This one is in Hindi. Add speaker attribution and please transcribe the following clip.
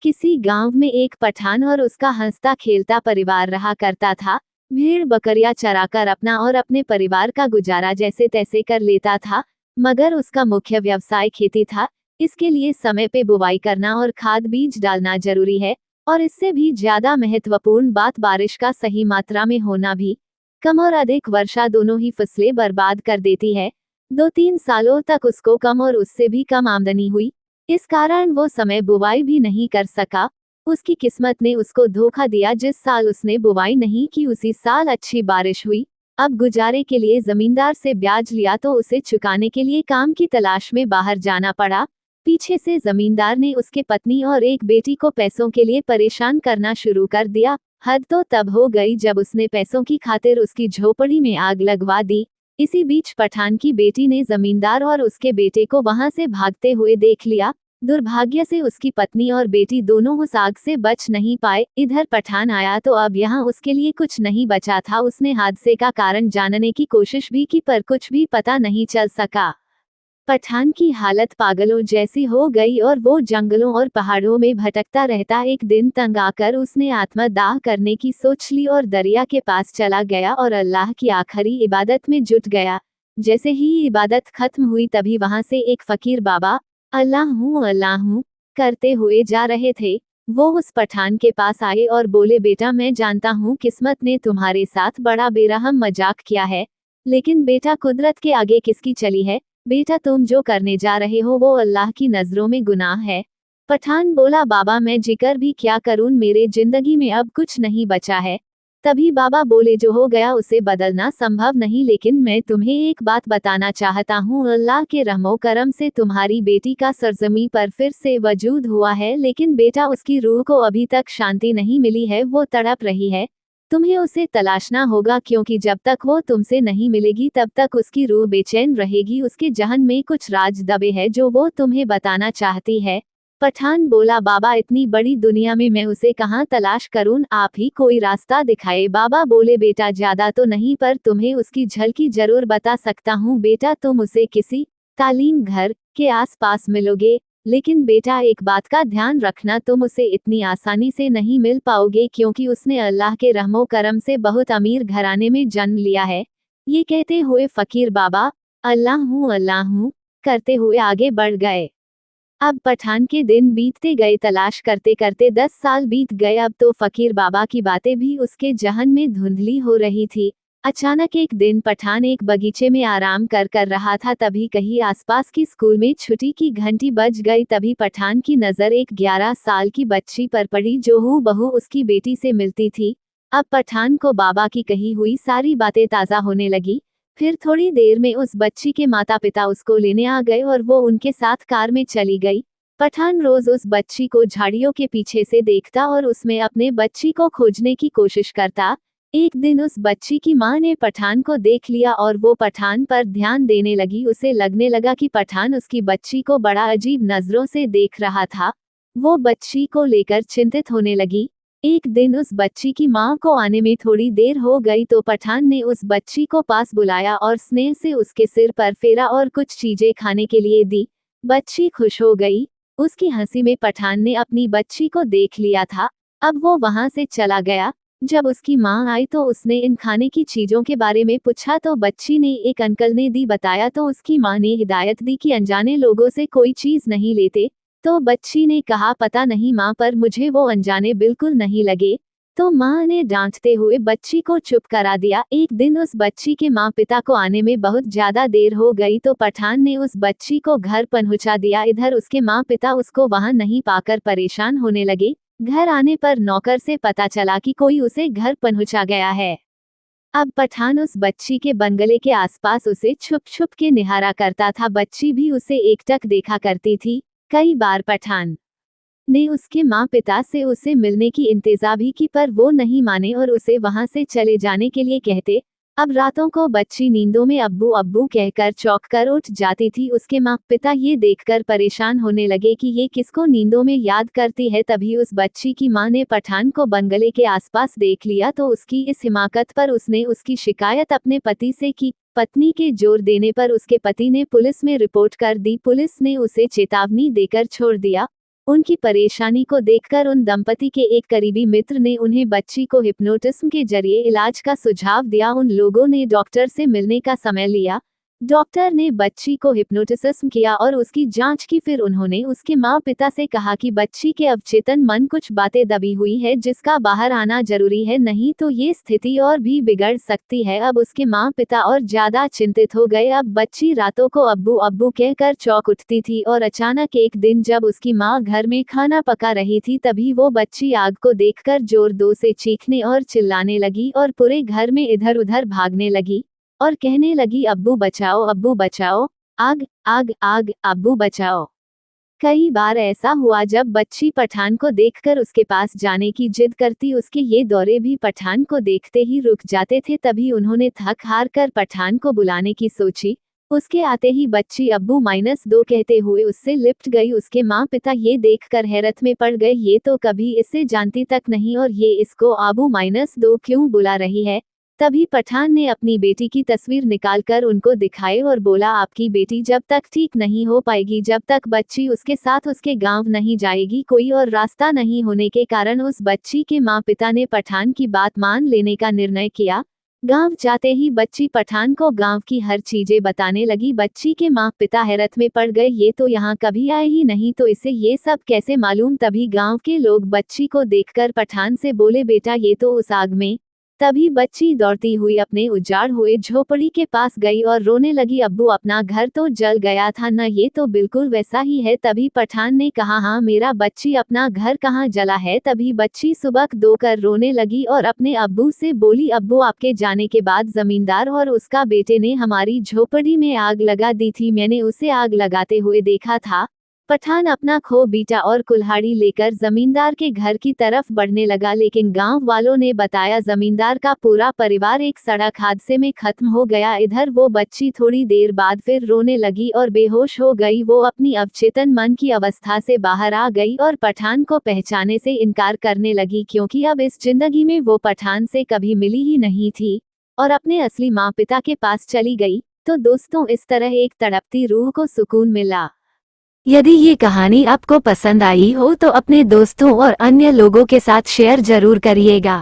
Speaker 1: किसी गांव में एक पठान और उसका हंसता खेलता परिवार रहा करता था। भेड़ बकरियां चराकर अपना और अपने परिवार का गुजारा जैसे तैसे कर लेता था, मगर उसका मुख्य व्यवसाय खेती था। इसके लिए समय पे बुवाई करना और खाद बीज डालना जरूरी है, और इससे भी ज्यादा महत्वपूर्ण बात बारिश का सही मात्रा में होना भी। कम और अधिक वर्षा दोनों ही फसलें बर्बाद कर देती है। 2-3 सालों तक उसको कम और उससे भी कम आमदनी हुई। इस कारण वो समय बुवाई भी नहीं कर सका। उसकी किस्मत ने उसको धोखा दिया। जिस साल उसने बुवाई नहीं की उसी साल अच्छी बारिश हुई। अब गुजारे के लिए जमींदार से ब्याज लिया तो उसे चुकाने के लिए काम की तलाश में बाहर जाना पड़ा। पीछे से जमींदार ने उसके पत्नी और एक बेटी को पैसों के लिए परेशान करना शुरू कर दिया। हद तो तब हो गई जब उसने पैसों की खातिर उसकी झोपड़ी में आग लगवा दी। इसी बीच पठान की बेटी ने जमींदार और उसके बेटे को वहां से भागते हुए देख लिया। दुर्भाग्य से उसकी पत्नी और बेटी दोनों उस आग से बच नहीं पाए। इधर पठान आया तो अब यहाँ उसके लिए कुछ नहीं बचा था। उसने हादसे का कारण जानने की कोशिश भी की पर कुछ भी पता नहीं चल सका। पठान की हालत पागलों जैसी हो गई और वो जंगलों और पहाड़ों में भटकता रहता। एक दिन तंग आकर उसने आत्मदाह करने की सोच ली और दरिया के पास चला गया और अल्लाह की आखिरी इबादत में जुट गया। जैसे ही इबादत खत्म हुई तभी वहां से एक फकीर बाबा अल्लाह हूँ करते हुए जा रहे थे। वो उस पठान के पास आए और बोले, बेटा मैं जानता हूँ किस्मत ने तुम्हारे साथ बड़ा बेरहम मजाक किया है, लेकिन बेटा कुदरत के आगे किसकी चली है। बेटा तुम जो करने जा रहे हो वो अल्लाह की नजरों में गुनाह है। पठान बोला, बाबा मैं जिक्र भी क्या करूं, मेरे जिंदगी में अब कुछ नहीं बचा है। तभी बाबा बोले, जो हो गया उसे बदलना संभव नहीं, लेकिन मैं तुम्हें एक बात बताना चाहता हूँ। अल्लाह के रहमो करम से तुम्हारी बेटी का सरजमी पर फिर से वजूद हुआ है, लेकिन बेटा उसकी रूह को अभी तक शांति नहीं मिली है, वो तड़प रही है। तुम्हें उसे तलाशना होगा, क्योंकि जब तक वो तुमसे नहीं मिलेगी तब तक उसकी रूह बेचैन रहेगी। उसके जहन में कुछ राज दबे है जो वो तुम्हें बताना चाहती है। पठान बोला, बाबा इतनी बड़ी दुनिया में मैं उसे कहाँ तलाश करूं, आप ही कोई रास्ता दिखाए। बाबा बोले, बेटा ज्यादा तो नहीं पर तुम्हें उसकी झलकी जरूर बता सकता हूँ। बेटा तुम उसे किसी तालीम घर के आसपास मिलोगे, लेकिन बेटा एक बात का ध्यान रखना, तुम उसे इतनी आसानी से नहीं मिल पाओगे, क्योंकि उसने अल्लाह के रहमो करम से बहुत अमीर घराने में जन्म लिया है। ये कहते हुए फकीर बाबा अल्लाह हूँ करते हुए आगे बढ़ गए। अब पठान के दिन बीतते गए, तलाश करते करते 10 साल बीत गए। अब तो फकीर बाबा की बातें भी उसके जहन में धुंधली हो रही थी। अचानक एक दिन पठान एक बगीचे में आराम कर रहा था, तभी कहीं आसपास की स्कूल में छुट्टी की घंटी बज गई। तभी पठान की नजर एक 11 साल की बच्ची पर पड़ी जो हूबहू उसकी बेटी से मिलती थी। अब पठान को बाबा की कही हुई सारी बातें ताजा होने लगी। फिर थोड़ी देर में उस बच्ची के माता पिता उसको लेने आ गए और वो उनके साथ कार में चली गई। पठान रोज उस बच्ची को झाड़ियों के पीछे से देखता और उसमें अपने बच्ची को खोजने की कोशिश करता। एक दिन उस बच्ची की मां ने पठान को देख लिया और वो पठान पर ध्यान देने लगी। उसे लगने लगा कि पठान उसकी बच्ची को बड़ा अजीब नजरों से देख रहा था। वो बच्ची को लेकर चिंतित होने लगी। एक दिन उस बच्ची की मां को आने में थोड़ी देर हो गई तो पठान ने उस बच्ची को पास बुलाया और स्नेह से उसके सिर पर फेरा और कुछ चीजें खाने के लिए दी। बच्ची खुश हो गई। उसकी हंसी में पठान ने अपनी बच्ची को देख लिया था। अब वो वहां से चला गया। जब उसकी मां आई तो उसने इन खाने की चीजों के बारे में पूछा तो बच्ची ने एक अंकल ने दी बताया, तो उसकी मां ने हिदायत दी कि अनजाने लोगों से कोई चीज नहीं लेते। तो बच्ची ने कहा, पता नहीं मां, पर मुझे वो अनजाने बिल्कुल नहीं लगे। तो मां ने डांटते हुए बच्ची को चुप करा दिया। एक दिन उस बच्ची के माँ पिता को आने में बहुत ज्यादा देर हो गई तो पठान ने उस बच्ची को घर पहुंचा दिया। इधर उसके माँ पिता उसको वहां नहीं पाकर परेशान होने लगे। घर आने पर नौकर से पता चला कि कोई उसे घर पहुंचा गया है। अब पठान उस बच्ची के बंगले के आसपास उसे छुप छुप के निहारा करता था। बच्ची भी उसे एकटक देखा करती थी। कई बार पठान ने उसके माँ पिता से उसे मिलने की इंतज़ा भी की, पर वो नहीं माने और उसे वहां से चले जाने के लिए कहते। अब रातों को बच्ची नींदों में अब्बू अब्बू कहकर चौंक कर उठ जाती थी। उसके माँ पिता ये देखकर परेशान होने लगे कि ये किसको नींदों में याद करती है। तभी उस बच्ची की माँ ने पठान को बंगले के आसपास देख लिया तो उसकी इस हिमाकत पर उसने उसकी शिकायत अपने पति से की। पत्नी के जोर देने पर उसके पति ने पुलिस में रिपोर्ट कर दी। पुलिस ने उसे चेतावनी देकर छोड़ दिया। उनकी परेशानी को देखकर उन दंपति के एक करीबी मित्र ने उन्हें बच्ची को हिप्नोटिज्म के जरिए इलाज का सुझाव दिया। उन लोगों ने डॉक्टर से मिलने का समय लिया। डॉक्टर ने बच्ची को हिप्नोटिज्म किया और उसकी जांच की। फिर उन्होंने उसके माँ पिता से कहा कि बच्ची के अवचेतन मन कुछ बातें दबी हुई है जिसका बाहर आना जरूरी है, नहीं तो ये स्थिति और भी बिगड़ सकती है। अब उसके माँ पिता और ज्यादा चिंतित हो गए। अब बच्ची रातों को अब्बू अब्बू कहकर चौंक उठती थी और अचानक एक दिन जब उसकी माँ घर में खाना पका रही थी तभी वो बच्ची आग को देखकर जोर से चीखने और चिल्लाने लगी और पूरे घर में इधर उधर भागने लगी और कहने लगी, अब्बू बचाओ, आग आग आग, अब्बू बचाओ। कई बार ऐसा हुआ जब बच्ची पठान को देखकर उसके पास जाने की जिद करती। उसके ये दौरे भी पठान को देखते ही रुक जाते थे। तभी उन्होंने थक हार कर पठान को बुलाने की सोची। उसके आते ही बच्ची अब्बू -2 कहते हुए उससे लिपट गई। उसके माँ पिता ये देखकर हैरत में पड़ गए, ये तो कभी इसे जानती तक नहीं और ये इसको अब्बू -2 क्यों बुला रही है। तभी पठान ने अपनी बेटी की तस्वीर निकालकर उनको दिखाई और बोला, आपकी बेटी जब तक ठीक नहीं हो पाएगी, जब तक बच्ची उसके साथ उसके गांव नहीं जाएगी, कोई और रास्ता नहीं होने के कारण उस बच्ची के माँ पिता ने पठान की बात मान लेने का निर्णय किया। गांव जाते ही बच्ची पठान को गांव की हर चीजें बताने लगी। बच्ची के माँ पिता हैरत में पड़ गए, ये तो यहाँ कभी आए ही नहीं, तो इसे ये सब कैसे मालूम। तभी गांव के लोग बच्ची को देखकर पठान से बोले, बेटा ये तो उस आग में। तभी बच्ची दौड़ती हुई अपने उजाड़ हुए झोपड़ी के पास गई और रोने लगी, अब्बू अपना घर तो जल गया था ना, ये तो बिल्कुल वैसा ही है। तभी पठान ने कहा, हाँ मेरा बच्ची अपना घर कहाँ जला है। तभी बच्ची सुबक दोकर रोने लगी और अपने अब्बू से बोली, अब्बू आपके जाने के बाद जमींदार और उसका बेटे ने हमारी झोपड़ी में आग लगा दी थी, मैंने उसे आग लगाते हुए देखा था। पठान अपना खो बीटा और कुल्हाड़ी लेकर जमींदार के घर की तरफ बढ़ने लगा, लेकिन गांव वालों ने बताया जमींदार का पूरा परिवार एक सड़क हादसे में खत्म हो गया। इधर वो बच्ची थोड़ी देर बाद फिर रोने लगी और बेहोश हो गई। वो अपनी अवचेतन मन की अवस्था से बाहर आ गई और पठान को पहचाने से इनकार करने लगी, क्योंकि अब इस जिंदगी में वो पठान से कभी मिली ही नहीं थी और अपने असली माँ पिता के पास चली गई। तो दोस्तों, इस तरह एक तड़पती रूह को सुकून मिला। यदि ये कहानी आपको पसंद आई हो तो अपने दोस्तों और अन्य लोगों के साथ शेयर जरूर करिएगा।